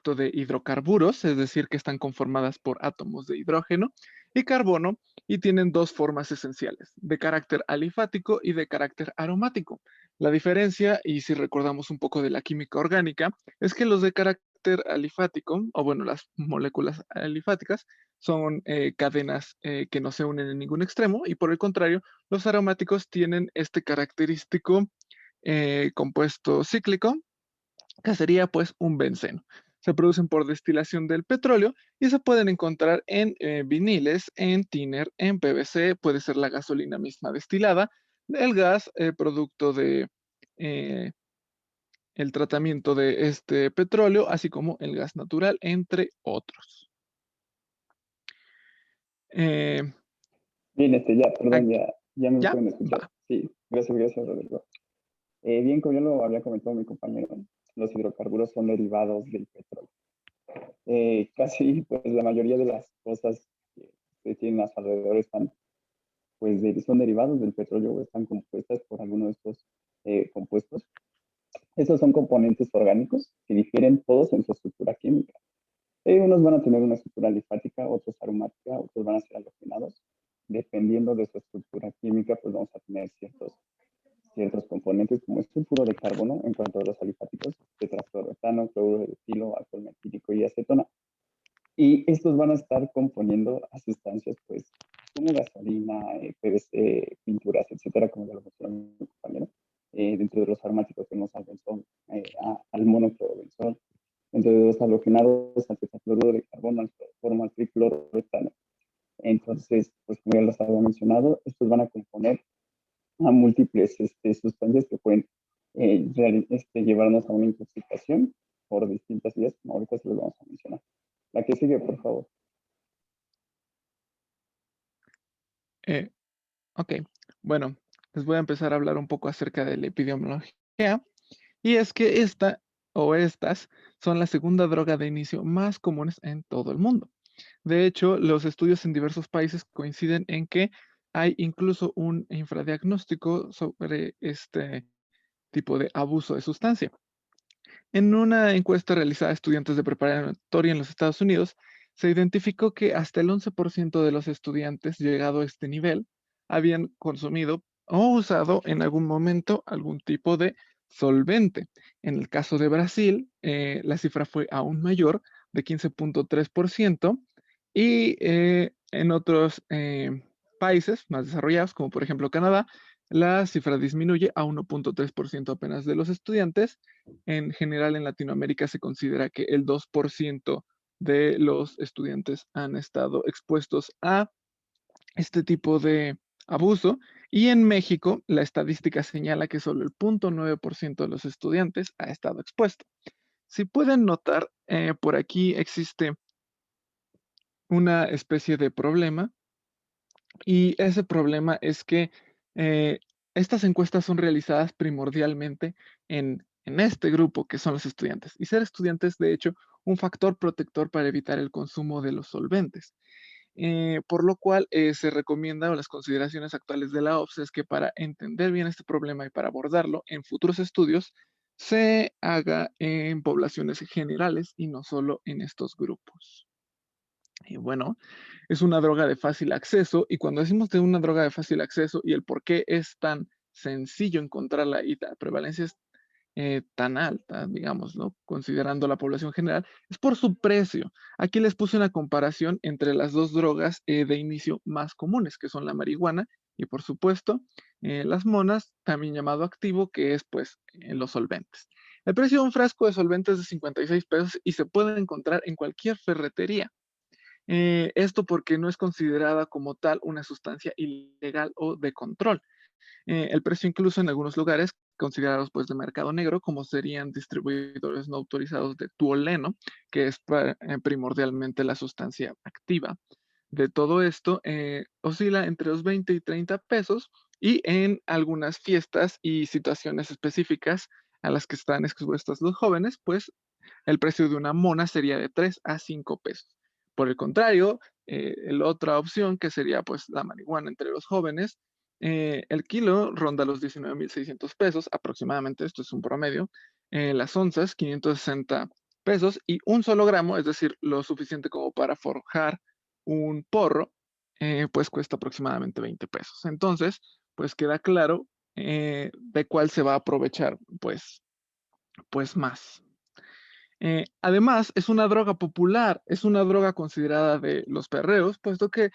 producto de hidrocarburos, es decir, que están conformadas por átomos de hidrógeno y carbono y tienen dos formas esenciales, de carácter alifático y de carácter aromático. La diferencia, y si recordamos un poco de la química orgánica, es que los de carácter alifático, o bueno, las moléculas alifáticas, son cadenas que no se unen en ningún extremo y por el contrario, los aromáticos tienen este característico compuesto cíclico, que sería pues un benceno. Se producen por destilación del petróleo y se pueden encontrar en viniles, en thinner, en PVC, puede ser la gasolina misma destilada, el gas, producto de eh, el tratamiento de este petróleo, así como el gas natural, entre otros. Eh, Bien, ya, perdón, aquí- ya me ¿Ya? pueden escuchar. Va. Sí, gracias, Rodrigo. Bien, como ya lo había comentado mi compañero, los hidrocarburos son derivados del petróleo. Casi, pues, la mayoría de las cosas que se tienen a su alrededor están, pues, son derivados del petróleo o están compuestas por alguno de estos compuestos. Estos son componentes orgánicos que difieren todos en su estructura química. Unos van a tener una estructura alifática, otros aromática, otros van a ser halogenados. Dependiendo de su estructura química, pues vamos a tener ciertos componentes como el sulfuro de carbono en cuanto a los alifáticos, tetrafluoroetano, cloruro de etilo, alcohol metílico y acetona. Y estos van a estar componiendo a sustancias, pues, como gasolina, PVC, pinturas, etcétera, como ya lo mencionó mi compañero. Dentro de los aromáticos tenemos al benzol, al monoclorovenzol. Dentro de los halogenados, al tetrafluoruro de carbono, al cloroformo, al tricloroetano. Entonces, pues como ya los había mencionado, estos van a componer a múltiples sustancias que pueden llevarnos a una intoxicación por distintas vías, como ahorita se los vamos a mencionar. La que sigue, por favor. Eh, ok, bueno, les voy a empezar a hablar un poco acerca de la epidemiología. Y es que esta o estas son la segunda droga de inicio más comunes en todo el mundo. De hecho, los estudios en diversos países coinciden en que hay incluso un infradiagnóstico sobre este tipo de abuso de sustancia. En una encuesta realizada a estudiantes de preparatoria en los Estados Unidos, se identificó que hasta el 11% de los estudiantes llegado a este nivel habían consumido o usado en algún momento algún tipo de solvente. En el caso de Brasil, la cifra fue aún mayor, de 15.3%, y en otros países más desarrollados, como por ejemplo Canadá, la cifra disminuye a 1.3% apenas de los estudiantes. En general, en Latinoamérica se considera que el 2% de los estudiantes han estado expuestos a este tipo de abuso. Y en México, la estadística señala que solo el 0.9% de los estudiantes ha estado expuesto. Si pueden notar, por aquí existe una especie de problema y ese problema es que estas encuestas son realizadas primordialmente en este grupo, que son los estudiantes. Y ser estudiantes, de hecho, un factor protector para evitar el consumo de los solventes. Por lo cual se recomienda, o las consideraciones actuales de la OPS es que para entender bien este problema y para abordarlo en futuros estudios, se haga en poblaciones generales y no solo en estos grupos. Y bueno, es una droga de fácil acceso y cuando decimos de una droga de fácil acceso y el por qué es tan sencillo encontrarla y la prevalencia es tan alta, digamos, ¿no? Considerando la población general, es por su precio. Aquí les puse una comparación entre las dos drogas de inicio más comunes, que son la marihuana y por supuesto las monas, también llamado activo, que es pues los solventes. El precio de un frasco de solventes es de 56 pesos y se puede encontrar en cualquier ferretería. Esto porque no es considerada como tal una sustancia ilegal o de control. El precio incluso en algunos lugares considerados pues de mercado negro, como serían distribuidores no autorizados de tuoleno, que es primordialmente la sustancia activa. De todo esto, oscila entre los 20 y 30 pesos y en algunas fiestas y situaciones específicas a las que están expuestos los jóvenes, pues el precio de una mona sería de 3 a 5 pesos. Por el contrario, la otra opción, que sería pues la marihuana entre los jóvenes, el kilo ronda los 19,600 pesos aproximadamente, esto es un promedio. Las onzas, 560 pesos y un solo gramo, es decir, lo suficiente como para forjar un porro, pues cuesta aproximadamente 20 pesos. Entonces, pues queda claro de cuál se va a aprovechar, pues más. Además, es una droga popular, es una droga considerada de los perreos, puesto que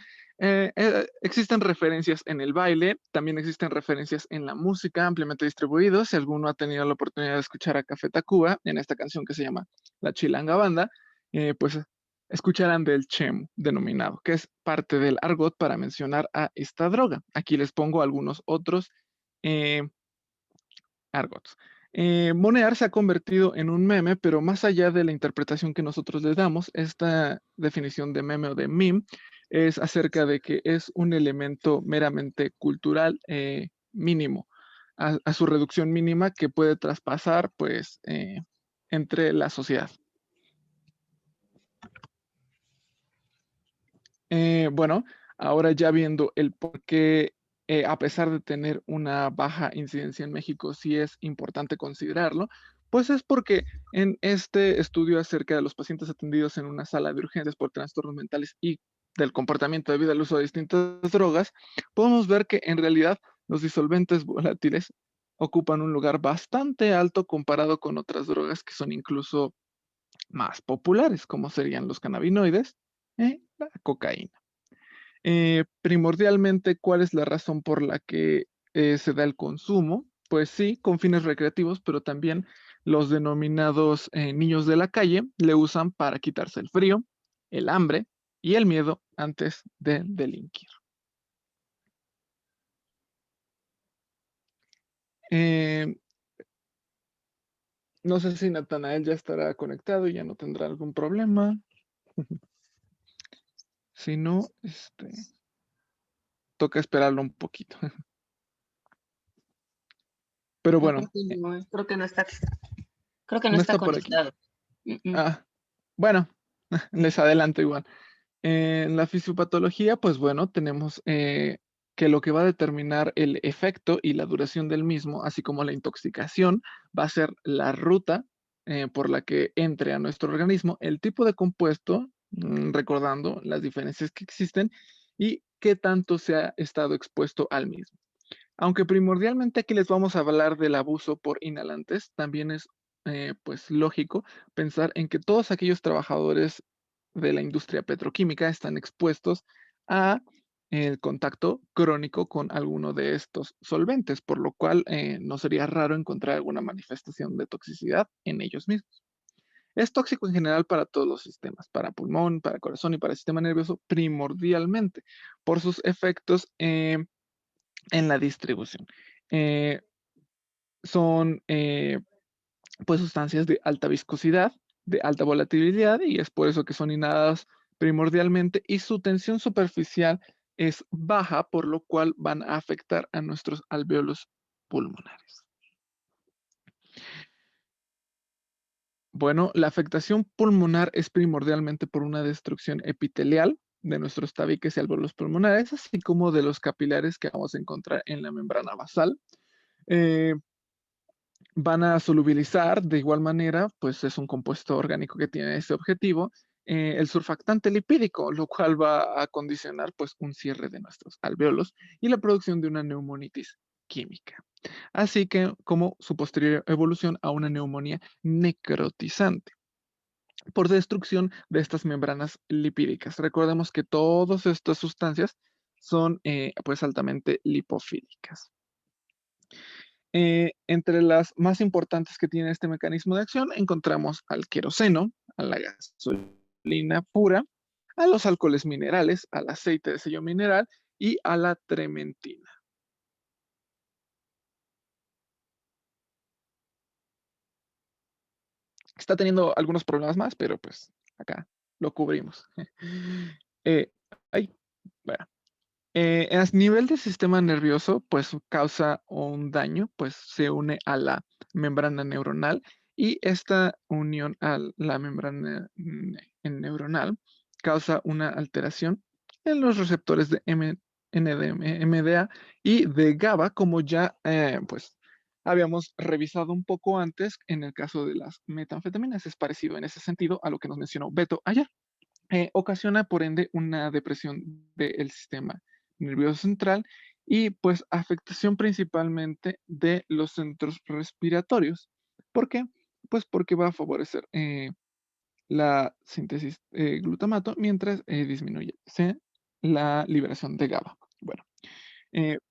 existen referencias en el baile, también existen referencias en la música ampliamente distribuidos. Si alguno ha tenido la oportunidad de escuchar a Café Tacuba en esta canción que se llama La Chilanga Banda, pues escucharán del chemo denominado, que es parte del argot para mencionar a esta droga. Aquí les pongo algunos otros eh, argots. Monear se ha convertido en un meme, pero más allá de la interpretación que nosotros le damos, esta definición de meme o de meme es acerca de que es un elemento meramente cultural mínimo, a su reducción mínima que puede traspasar pues entre la sociedad. Bueno, ahora ya viendo el por qué, a pesar de tener una baja incidencia en México, sí es importante considerarlo, pues es porque en este estudio acerca de los pacientes atendidos en una sala de urgencias por trastornos mentales y del comportamiento debido al uso de distintas drogas, podemos ver que en realidad los disolventes volátiles ocupan un lugar bastante alto comparado con otras drogas que son incluso más populares, como serían los cannabinoides, la cocaína. Primordialmente, ¿cuál es la razón por la que se da el consumo? Pues sí, con fines recreativos, pero también los denominados niños de la calle le usan para quitarse el frío, el hambre y el miedo antes de delinquir. Eh, no sé si Natanael ya estará conectado y ya no tendrá algún problema. Si no, toca esperarlo un poquito. Pero No, bueno, creo que no está, creo que no no está está por aquí. conectado. Ah, bueno, les adelanto igual. En la fisiopatología, pues bueno, tenemos que lo que va a determinar el efecto y la duración del mismo, así como la intoxicación, va a ser la ruta por la que entre a nuestro organismo, el tipo de compuesto, recordando las diferencias que existen y qué tanto se ha estado expuesto al mismo. Aunque primordialmente aquí les vamos a hablar del abuso por inhalantes, también es pues lógico pensar en que todos aquellos trabajadores de la industria petroquímica están expuestos a el contacto crónico con alguno de estos solventes, por lo cual no sería raro encontrar alguna manifestación de toxicidad en ellos mismos. Es tóxico en general para todos los sistemas, para pulmón, para corazón y para el sistema nervioso primordialmente, por sus efectos en la distribución. Eh, son pues sustancias de alta viscosidad, de alta volatilidad y es por eso que son inhaladas primordialmente y su tensión superficial es baja, por lo cual van a afectar a nuestros alvéolos pulmonares. Bueno, la afectación pulmonar es primordialmente por una destrucción epitelial de nuestros tabiques y alvéolos pulmonares, así como de los capilares que vamos a encontrar en la membrana basal. Eh, Van a solubilizar de igual manera, pues es un compuesto orgánico que tiene ese objetivo, el surfactante lipídico, lo cual va a condicionar pues un cierre de nuestros alvéolos y la producción de una neumonitis química. Así que como su posterior evolución a una neumonía necrotizante por destrucción de estas membranas lipídicas. Recordemos que todas estas sustancias son pues altamente lipofílicas. Entre las más importantes que tiene este mecanismo de acción encontramos al queroseno, a la gasolina pura, a los alcoholes minerales, al aceite de sello mineral y a la trementina. Está teniendo algunos problemas más, pero pues acá lo cubrimos. Eh, ay, bueno. A nivel del sistema nervioso, pues causa un daño, pues se une a la membrana neuronal y esta unión a la membrana neuronal causa una alteración en los receptores de MDA y de GABA, como ya pues habíamos revisado un poco antes en el caso de las metanfetaminas. Es parecido en ese sentido a lo que nos mencionó Beto ayer. Ocasiona, por ende, una depresión del sistema nervioso central y pues afectación principalmente de los centros respiratorios. ¿Por qué? Pues porque va a favorecer la síntesis de glutamato mientras disminuye la liberación de GABA. Bueno,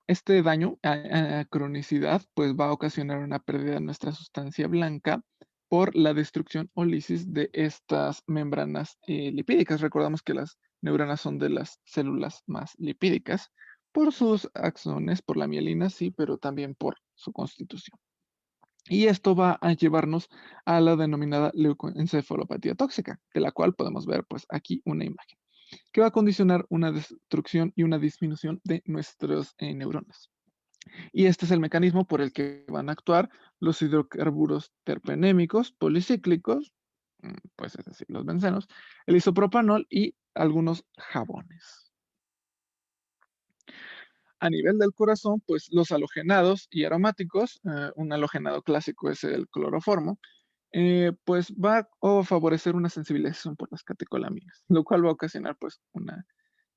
este daño a cronicidad pues va a ocasionar una pérdida de nuestra sustancia blanca por la destrucción o lisis de estas membranas lipídicas. Recordamos que las neuronas son de las células más lipídicas por sus axones, por la mielina, sí, pero también por su constitución. Y esto va a llevarnos a la denominada leucoencefalopatía tóxica, de la cual podemos ver pues aquí una imagen, que va a condicionar una destrucción y una disminución de nuestros neuronas. Y este es el mecanismo por el que van a actuar los hidrocarburos terpenémicos policíclicos, pues es decir, los bencenos, el isopropanol y algunos jabones. A nivel del corazón, pues los halogenados y aromáticos, un halogenado clásico es el cloroformo, pues va a favorecer una sensibilización por las catecolaminas, lo cual va a ocasionar pues una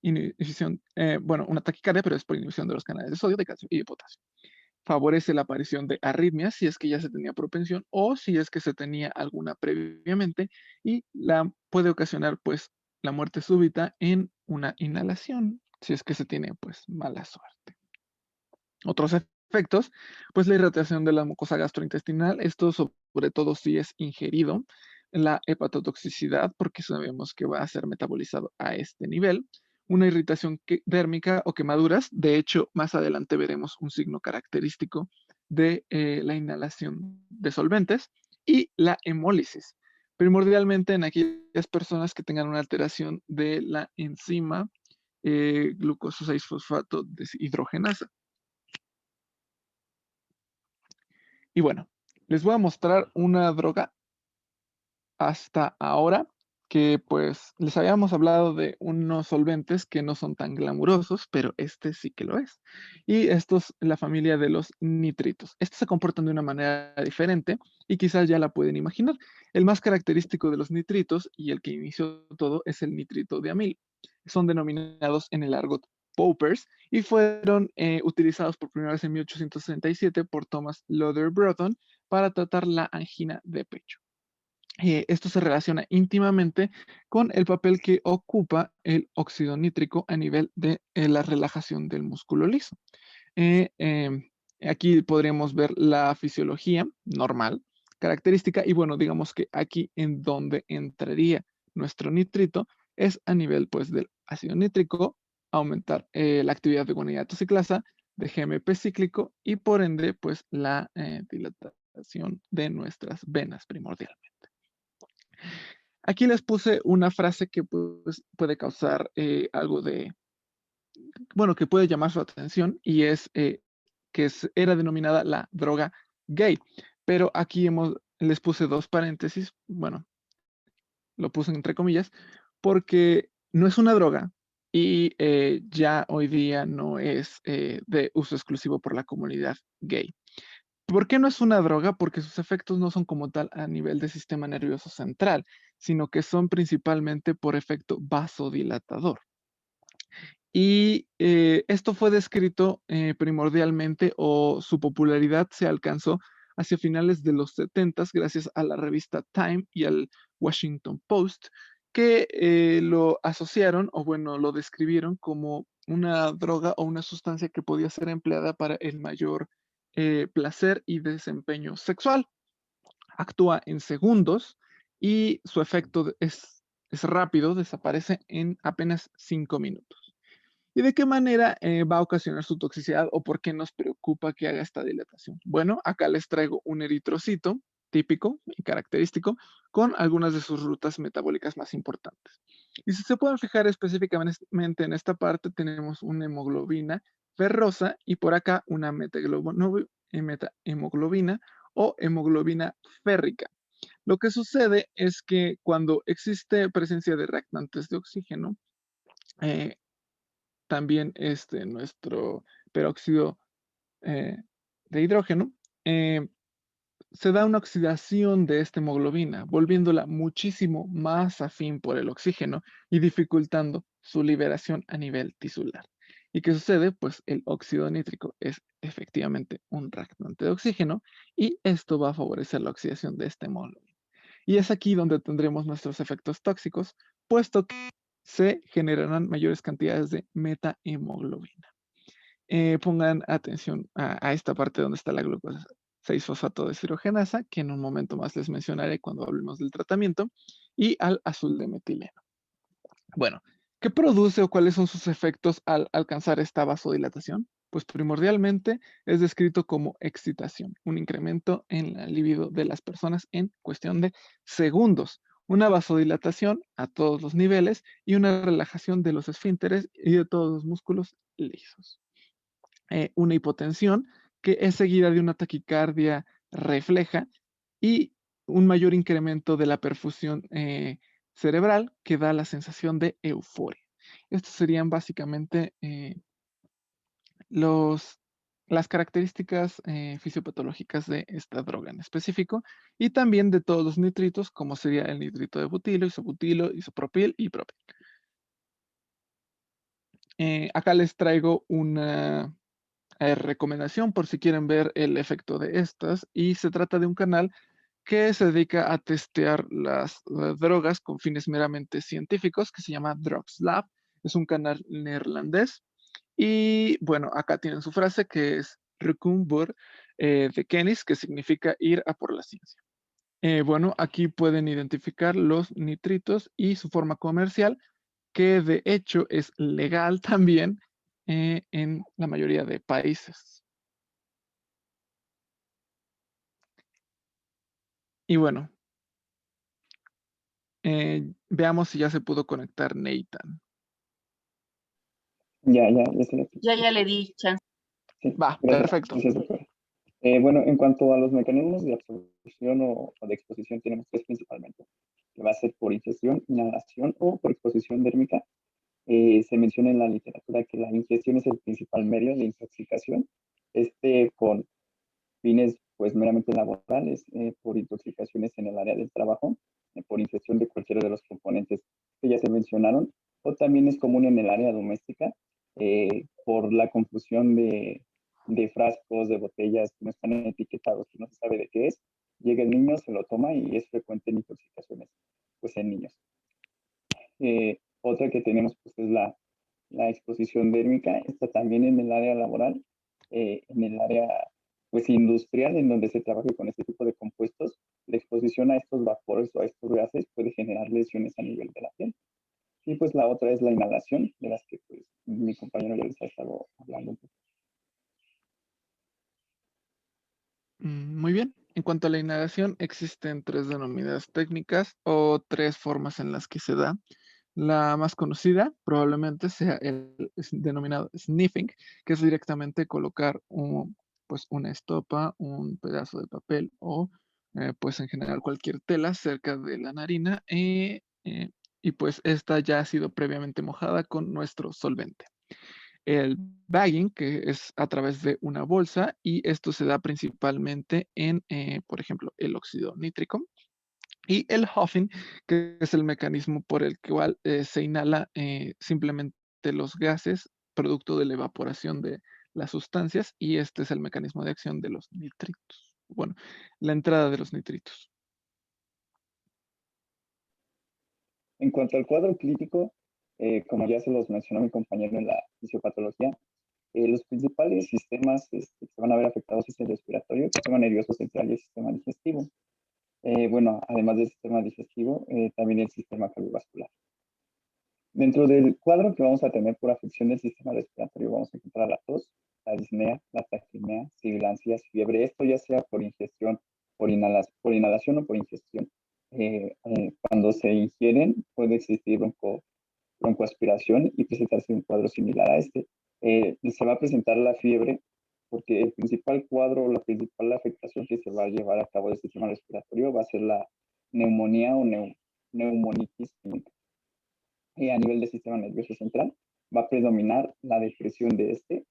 inhibición, bueno, una taquicardia, pero es por inhibición de los canales de sodio, de calcio y de potasio. Favorece la aparición de arritmias si es que ya se tenía propensión o si es que se tenía alguna previamente y la puede ocasionar pues la muerte súbita en una inhalación si es que se tiene pues mala suerte. Otros efectos, pues la irritación de la mucosa gastrointestinal, esto sobre todo si es ingerido, la hepatotoxicidad, porque sabemos que va a ser metabolizado a este nivel, una irritación dérmica o quemaduras, de hecho, más adelante veremos un signo característico de la inhalación de solventes, y la hemólisis, primordialmente en aquellas personas que tengan una alteración de la enzima glucosa 6-fosfato deshidrogenasa. Y bueno, les voy a mostrar una droga hasta ahora que pues les habíamos hablado de unos solventes que no son tan glamurosos, pero este sí que lo es. Y esto es la familia de los nitritos. Estos se comportan de una manera diferente y quizás ya la pueden imaginar. El más característico de los nitritos y el que inició todo es el nitrito de amil. Son denominados en el argot poppers y fueron utilizados por primera vez en 1867 por Thomas Luther Burton para tratar la angina de pecho. Esto se relaciona íntimamente con el papel que ocupa el óxido nítrico a nivel de la relajación del músculo liso. Eh, em, Aquí podríamos ver la fisiología normal, característica, y bueno, digamos que aquí en donde entraría nuestro nitrito es a nivel pues del ácido nítrico, aumentar la actividad de guanidina ciclasa, de GMP cíclico y por ende pues la dilatación de nuestras venas primordialmente. Aquí les puse una frase que pues, puede causar algo de, bueno, que puede llamar su atención y es que era denominada la droga gay. Pero aquí les puse dos paréntesis, bueno, lo puse entre comillas, porque no es una droga y ya hoy día no es de uso exclusivo por la comunidad gay. ¿Por qué no es una droga? Porque sus efectos no son como tal a nivel del sistema nervioso central, sino que son principalmente por efecto vasodilatador. Y esto fue descrito primordialmente o su popularidad se alcanzó hacia finales de los 70 gracias a la revista Time y al Washington Post, que lo asociaron o bueno, lo describieron como una droga o una sustancia que podía ser empleada para el mayor placer y desempeño sexual. Actúa en segundos y su efecto es rápido, desaparece en apenas 5 minutos. ¿Y de qué manera va a ocasionar su toxicidad o por qué nos preocupa que haga esta dilatación? Bueno, acá les traigo un eritrocito típico y característico con algunas de sus rutas metabólicas más importantes. Y si se pueden fijar específicamente en esta parte, tenemos una hemoglobina ferrosa y por acá una metahemoglobina o hemoglobina férrica. Lo que sucede es que cuando existe presencia de reactantes de oxígeno, eh, también nuestro peróxido de hidrógeno, eh, se da una oxidación de esta hemoglobina, volviéndola muchísimo más afín por el oxígeno y dificultando su liberación a nivel tisular. ¿Y qué sucede? Pues el óxido nítrico es efectivamente un reactante de oxígeno y esto va a favorecer la oxidación de esta hemoglobina. Y es aquí donde tendremos nuestros efectos tóxicos, puesto que se generarán mayores cantidades de metahemoglobina. Pongan atención a esta parte donde está la glucosa 6-fosfato deshidrogenasa, que en un momento más les mencionaré cuando hablemos del tratamiento, y al azul de metileno. Bueno, ¿qué produce o cuáles son sus efectos al alcanzar esta vasodilatación? Pues primordialmente es descrito como excitación, un incremento en la libido de las personas en cuestión de segundos, una vasodilatación a todos los niveles y una relajación de los esfínteres y de todos los músculos lisos. Una hipotensión que es seguida de una taquicardia refleja y un mayor incremento de la perfusión cerebral que da la sensación de euforia. Estos serían básicamente los, las características fisiopatológicas de esta droga en específico y también de todos los nitritos, como sería el nitrito de butilo, isopropil y propil. Acá les traigo una recomendación por si quieren ver el efecto de estas y se trata de un canal que se dedica a testear las drogas con fines meramente científicos que se llama Drugs Lab. Es un canal neerlandés y bueno, acá tienen su frase que es Recum de Kennis, que significa ir a por la ciencia. Bueno, aquí pueden identificar los nitritos y su forma comercial, que de hecho es legal también en la mayoría de países. Y bueno, veamos si ya se pudo conectar Nathan. Ya se lo Ya le di chance. Sí, Va, gracias, perfecto. gracias, doctora. Bueno, en cuanto a los mecanismos de absorción o de exposición, tenemos tres principalmente, que va a ser por ingestión, inhalación o por exposición dérmica. Se menciona en la literatura que la ingestión es el principal medio de intoxicación, con fines pues meramente laborales, por intoxicaciones en el área del trabajo, por ingestión de cualquiera de los componentes que ya se mencionaron, o también es común en el área doméstica, por la confusión de frascos, de botellas que no están etiquetados, que no se sabe de qué es. Llega el niño, se lo toma y es frecuente en intoxicaciones pues, en niños. Otra que tenemos pues, es la exposición dérmica, está también en el área laboral, en el área pues industrial, en donde se trabaja con este tipo de compuestos. La exposición a estos vapores o a estos gases puede generar lesiones a nivel de la piel. Y pues la otra es la inhalación, de las que pues mi compañero ya les ha estado hablando un poco. Muy bien. En cuanto a la inhalación, existen tres denominadas técnicas o tres formas en las que se da. La más conocida probablemente sea el denominado sniffing, que es directamente colocar pues una estopa, un pedazo de papel o pues en general cualquier tela cerca de la narina y pues esta ya ha sido previamente mojada con nuestro solvente. El bagging, que es a través de una bolsa, y esto se da principalmente en, por ejemplo, el óxido nítrico. Y el huffing, que es el mecanismo por el cual se inhala simplemente los gases producto de la evaporación de las sustancias, y este es el mecanismo de acción de los nitritos. Bueno, la entrada de los nitritos. En cuanto al cuadro clínico, como ya se los mencionó mi compañero en la fisiopatología, los principales sistemas que se van a ver afectados es el respiratorio, el sistema nervioso central y el sistema digestivo. Bueno, además del sistema digestivo, también el sistema cardiovascular. Dentro del cuadro que vamos a tener por afección del sistema respiratorio, vamos a encontrar la tos, la disnea, la taquipnea, sibilancias, fiebre. Esto ya sea por ingestión, por inhalación o por ingestión. Cuando se ingieren, puede existir broncoaspiración y presentarse un cuadro similar a este. Se va a presentar la fiebre porque el principal cuadro, la principal afectación que se va a llevar a cabo del sistema respiratorio va a ser la neumonía o neumonitis clínica. A nivel del sistema nervioso central va a predominar la depresión de este,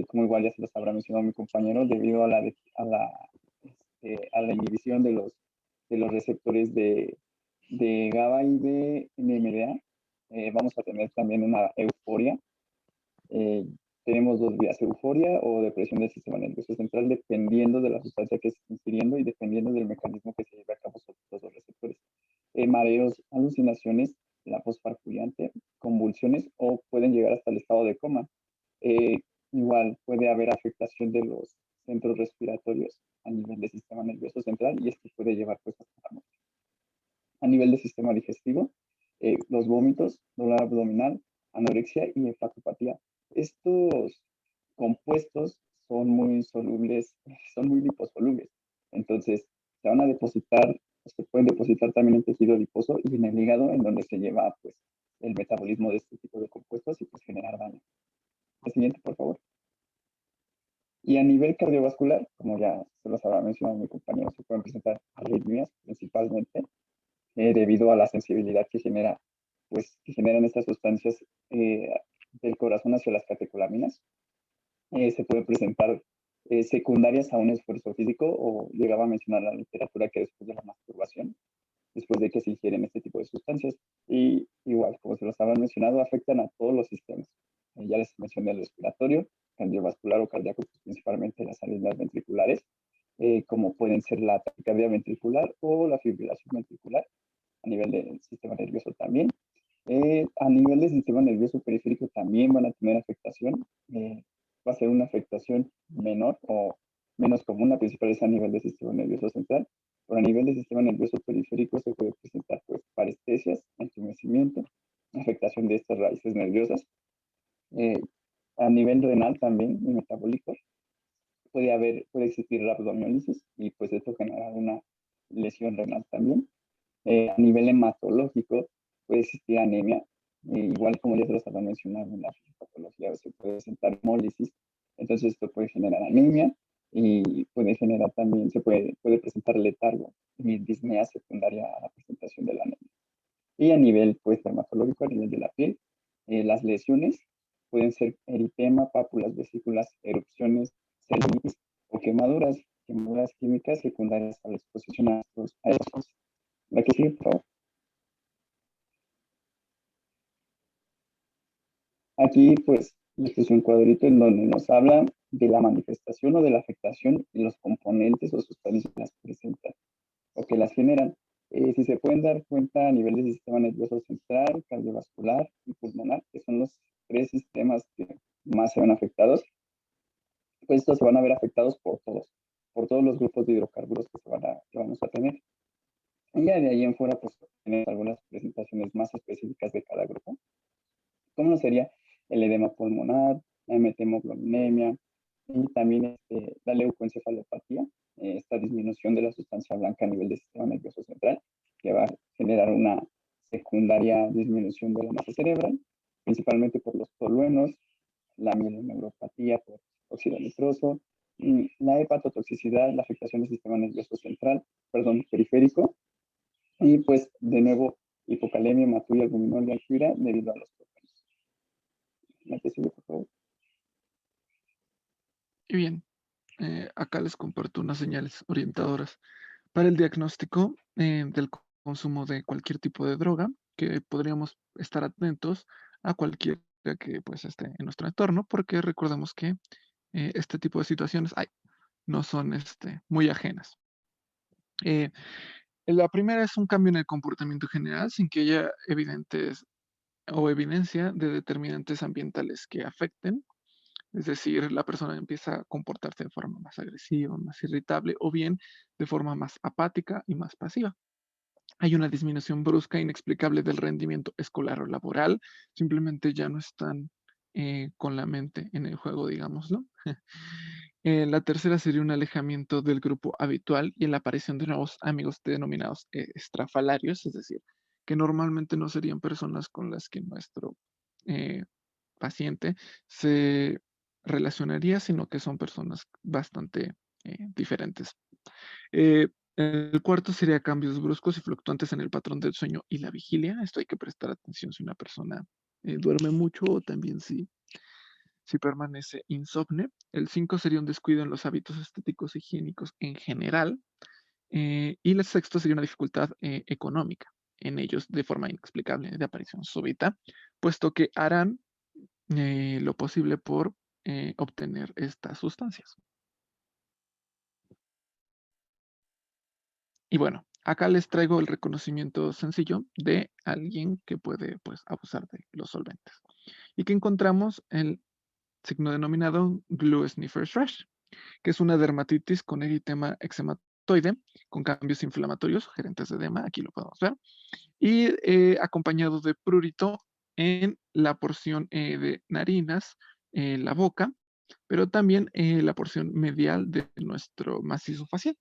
como igual ya se los habrá mencionado mi compañero, debido a a la inhibición de los receptores de GABA y de NMDA, vamos a tener también una euforia. Tenemos dos vías: euforia o depresión del sistema nervioso central, dependiendo de la sustancia que se esté ingiriendo y dependiendo del mecanismo que se lleve a cabo sobre los dos receptores. Mareos, alucinaciones, la posparculiante, convulsiones o pueden llegar hasta el estado de coma. Igual puede haber afectación de los centros respiratorios a nivel del sistema nervioso central y esto puede llevar pues hasta la muerte. A nivel del sistema digestivo, los vómitos, dolor abdominal, anorexia y hepatopatía. Estos compuestos son muy solubles, son muy liposolubles. Entonces, se van a depositar, se pueden depositar también en tejido adiposo y en el hígado, en donde se lleva pues el metabolismo de este tipo de compuestos y pues generar daño. El siguiente, por favor. Y a nivel cardiovascular, como ya se los habrá mencionado mi compañero, se pueden presentar arritmias principalmente, debido a la sensibilidad que generan estas sustancias del corazón hacia las catecolaminas. Se puede presentar secundarias a un esfuerzo físico, o llegaba a mencionar la literatura que después de la masturbación, después de que se ingieren este tipo de sustancias. Y igual, como se los habrán mencionado, afectan a todos los sistemas. Ya les mencioné el respiratorio, cardiovascular o cardíaco, pues, principalmente las arritmias ventriculares, como pueden ser la taquicardia ventricular o la fibrilación ventricular, a nivel del sistema nervioso también. A nivel del sistema nervioso periférico también van a tener afectación. Va a ser una afectación menor o menos común. La principal es a nivel del sistema nervioso central. Pero a nivel del sistema nervioso periférico se puede presentar pues parestesias, entumecimiento, afectación de estas raíces nerviosas. A nivel renal también, y metabólico, puede existir rabdomiólisis y pues esto genera una lesión renal también. A nivel hematológico puede existir anemia, igual como ya se los había mencionado en la fisiopatología, se puede presentar hemólisis, entonces esto puede generar anemia y puede generar también, puede presentar letargo y disnea secundaria a la presentación de la anemia. Y a nivel pues dermatológico, a nivel de la piel, las lesiones pueden ser eritema, pápulas, vesículas, erupciones, celulitis o quemaduras químicas secundarias a la exposición a estos aerosoles. La que sigue, por favor. Aquí, pues, este es un cuadrito en donde nos habla de la manifestación o de la afectación y los componentes o sustancias que las presentan o que las generan. Si se pueden dar cuenta a nivel del sistema nervioso central, cardiovascular y pulmonar, que son los tres sistemas que más se ven afectados, pues estos se van a ver afectados por todos los grupos de hidrocarburos que vamos a tener. Y ya de ahí en fuera, pues, tenemos algunas presentaciones más específicas de cada grupo. ¿Cómo sería el edema pulmonar, la metemoglobinemia y también la leucoencefalopatía, esta disminución de la sustancia blanca a nivel del sistema nervioso central, que va a generar una secundaria disminución de la masa cerebral, principalmente por los toluenos, la mieloneuropatía por óxido nitroso, la hepatotoxicidad, la afectación del sistema nervioso central, periférico, y pues de nuevo hipocalemia, hematuria, albuminolia, alquira debido a los toluenos. La que sigue, por favor. Y bien, acá les comparto unas señales orientadoras para el diagnóstico del consumo de cualquier tipo de droga, que podríamos estar atentos a cualquiera que pues esté en nuestro entorno, porque recordemos que este tipo de situaciones no son muy ajenas. La primera es un cambio en el comportamiento general sin que haya evidencia de determinantes ambientales que afecten. Es decir, la persona empieza a comportarse de forma más agresiva, más irritable o bien de forma más apática y más pasiva. Hay una disminución brusca e inexplicable del rendimiento escolar o laboral. Simplemente ya no están con la mente en el juego, digámoslo. La tercera sería un alejamiento del grupo habitual y la aparición de nuevos amigos denominados estrafalarios, es decir, que normalmente no serían personas con las que nuestro eh, paciente se relacionaría, sino que son personas bastante diferentes. El cuarto sería cambios bruscos y fluctuantes en el patrón del sueño y la vigilia. Esto hay que prestar atención si una persona duerme mucho o también si si permanece insomne. El 5 sería un descuido en los hábitos estéticos e higiénicos en general. Y el sexto sería una dificultad económica en ellos de forma inexplicable de aparición súbita, puesto que harán lo posible por obtener estas sustancias. Y bueno, acá les traigo el reconocimiento sencillo de alguien que puede pues, abusar de los solventes. Y que encontramos el signo denominado Glue Sniffer's Rash, que es una dermatitis con eritema eczematoide, con cambios inflamatorios, gerentes de edema, aquí lo podemos ver, y acompañado de prurito en la porción de narinas, la boca, pero también la porción medial de nuestro macizo facial.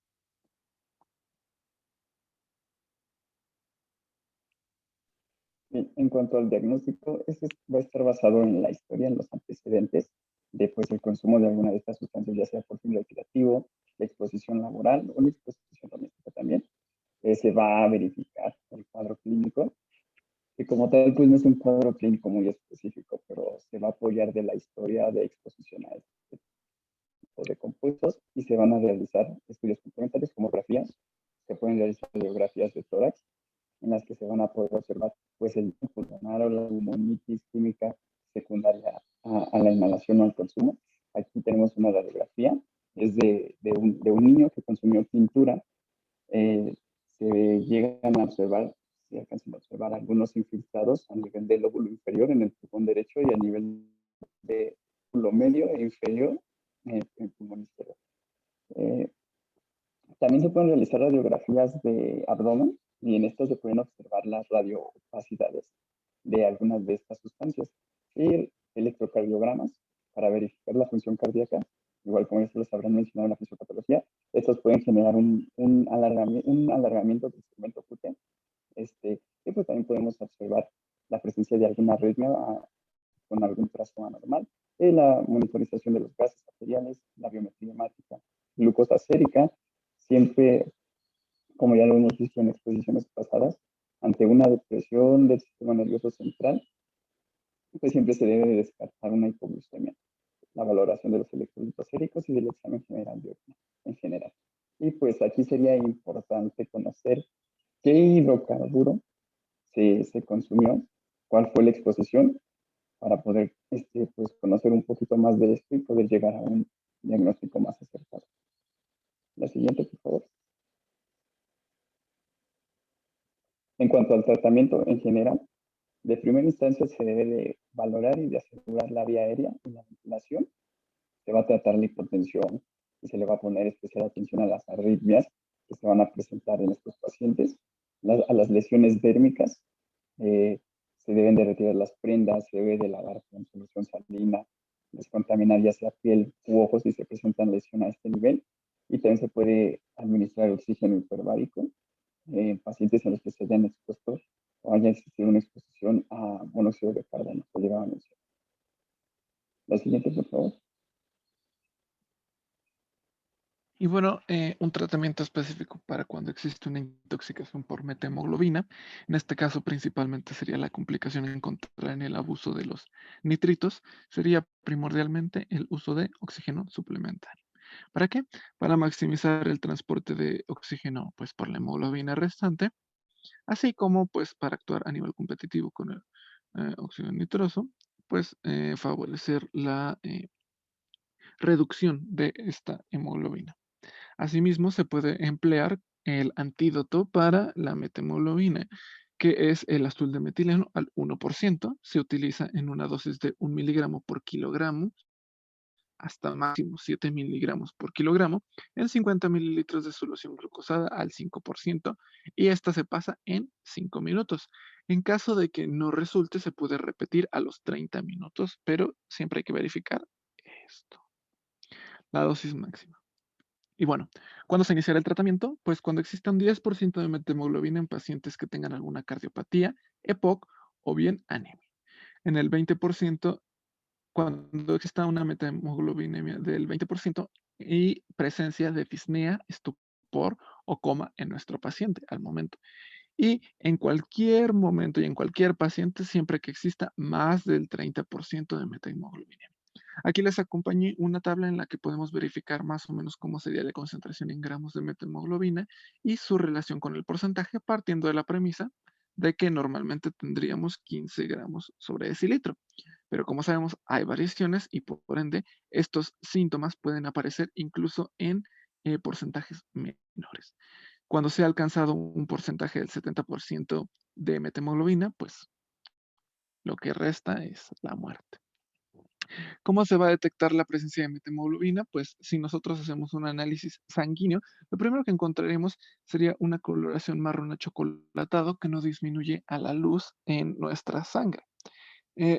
Bien, en cuanto al diagnóstico, este va a estar basado en la historia, en los antecedentes de pues, el consumo de alguna de estas sustancias, ya sea por fin recreativo, la exposición laboral o la exposición doméstica también. Se va a verificar el cuadro clínico, que como tal pues no es un cuadro clínico muy específico, pero se va a apoyar de la historia de exposición a este tipo de compuestos y se van a realizar estudios complementarios, tomografías, se pueden realizar radiografías de tórax en las que se van a poder observar pues el pulmonar o la pulmonitis química secundaria a la inhalación o al consumo. Aquí tenemos una radiografía, es de un niño que consumió pintura. Se llegan a observar, se alcanzan a observar algunos infiltrados a nivel del lóbulo inferior en el pulmón derecho y a nivel de lóbulo medio e inferior en el pulmón izquierdo. Eh, También se pueden realizar radiografías de abdomen y en estas se pueden observar las radioopacidades de algunas de estas sustancias. Y electrocardiogramas para verificar la función cardíaca, igual como ya se los habrán mencionado en la fisiopatología, estos pueden generar un alargamiento del segmento QT. Y pues también podemos observar la presencia de alguna arritmia con algún trazo anormal, la monitorización de los gases arteriales, la biometría hemática, glucosa sérica, siempre, como ya lo hemos visto en exposiciones pasadas, ante una depresión del sistema nervioso central, pues siempre se debe descartar una hipoglucemia, la valoración de los electrolitos séricos y del examen general de orina en general. Y pues aquí sería importante conocer qué hidrocarburo se consumió, cuál fue la exposición, para poder pues, conocer un poquito más de esto y poder llegar a un diagnóstico más acertado. La siguiente, por favor. En cuanto al tratamiento en general, de primera instancia se debe de valorar y de asegurar la vía aérea y la ventilación. Se va a tratar la hipotensión y se le va a poner especial atención a las arritmias que se van a presentar en estos pacientes, a las lesiones dérmicas. Se deben de retirar las prendas, se debe de lavar con solución salina, descontaminar ya sea piel u ojos si se presentan lesiones a este nivel. Y también se puede administrar oxígeno hiperbárico pacientes en los que se hayan expuesto o haya existido una exposición a monóxido de carbono, que llegaba a mencionar. La siguiente, por favor. Y bueno, un tratamiento específico para cuando existe una intoxicación por metahemoglobina, en este caso principalmente sería la complicación encontrada en el abuso de los nitritos, sería primordialmente el uso de oxígeno suplementario. ¿Para qué? Para maximizar el transporte de oxígeno pues, por la hemoglobina restante, así como pues para actuar a nivel competitivo con el óxido nitroso, pues favorecer la reducción de esta hemoglobina. Asimismo, se puede emplear el antídoto para la methemoglobina, que es el azul de metileno al 1%. Se utiliza en una dosis de 1 miligramo por kilogramo hasta máximo 7 miligramos por kilogramo en 50 mililitros de solución glucosada al 5% y esta se pasa en 5 minutos. En caso de que no resulte, se puede repetir a los 30 minutos, pero siempre hay que verificar esto, la dosis máxima. Y bueno, ¿cuándo se iniciará el tratamiento? Pues cuando exista un 10% de methemoglobina en pacientes que tengan alguna cardiopatía, EPOC o bien anemia. En el 20%, cuando exista una methemoglobina del 20% y presencia de disnea, estupor o coma en nuestro paciente al momento. Y en cualquier momento y en cualquier paciente, siempre que exista más del 30% de methemoglobina. Aquí les acompañé una tabla en la que podemos verificar más o menos cómo sería la concentración en gramos de methemoglobina y su relación con el porcentaje, partiendo de la premisa de que normalmente tendríamos 15 gramos sobre decilitro. Pero como sabemos, hay variaciones y por ende estos síntomas pueden aparecer incluso en porcentajes menores. Cuando se ha alcanzado un porcentaje del 70% de methemoglobina, pues lo que resta es la muerte. ¿Cómo se va a detectar la presencia de methemoglobina? Pues si nosotros hacemos un análisis sanguíneo, lo primero que encontraremos sería una coloración marrón achocolatado que no disminuye a la luz en nuestra sangre.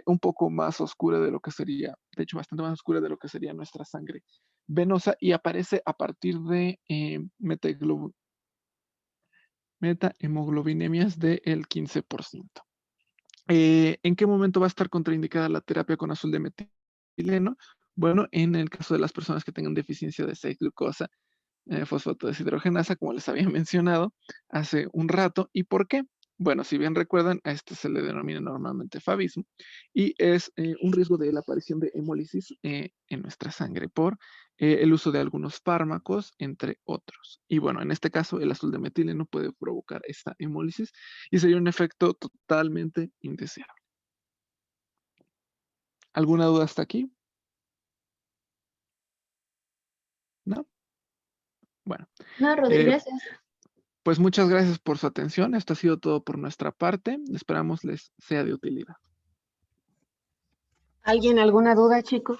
Un poco más oscura de lo que sería, de hecho bastante más oscura de lo que sería nuestra sangre venosa y aparece a partir de metahemoglobinemias del 15%. ¿En qué momento va a estar contraindicada la terapia con azul de metileno? Bueno, en el caso de las personas que tengan deficiencia de 6-glucosa, fosfato deshidrogenasa, como les había mencionado hace un rato. ¿Y por qué? Bueno, si bien recuerdan, a este se le denomina normalmente fabismo y es un riesgo de la aparición de hemólisis en nuestra sangre por el uso de algunos fármacos, entre otros. Y bueno, en este caso, el azul de metileno puede provocar esta hemólisis y sería un efecto totalmente indeseable. ¿Alguna duda hasta aquí? ¿No? Bueno, No, Rodri, gracias. pues muchas gracias por su atención. Esto ha sido todo por nuestra parte. Esperamos les sea de utilidad. ¿Alguien alguna duda, chicos?